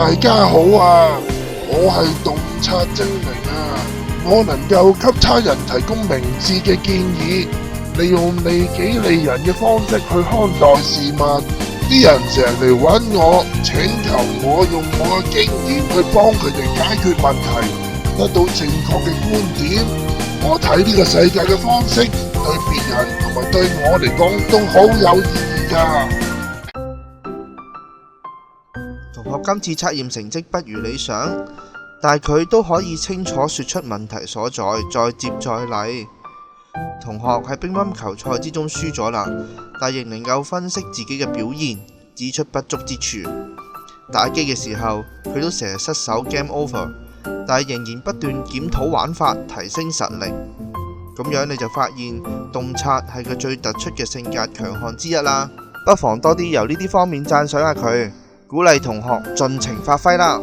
大家好啊，我係洞察精靈啊，我能夠給他人提供明智嘅建議，利用利己利人嘅方式去看待事物。啲人成日嚟揾我，請求我用我嘅經驗去幫佢哋解決問題，得到正確嘅觀點。我睇呢個世界嘅方式，對別人同埋對我嚟講都好有意義㗎。同學今次測驗成績不如理想，但係佢都可以清楚說出問題所在，再接再厲。同學喺乒乓球賽之中輸咗啦，但仍能夠分析自己嘅表現，指出不足之處。打機嘅時候，佢都成日失手 game over， 但係仍然不斷檢討玩法，提升實力。咁樣你就發現洞察係佢最突出嘅性格強項之一啦。不妨多啲由呢啲方面讚賞下佢，鼓勵同學盡情發揮啦。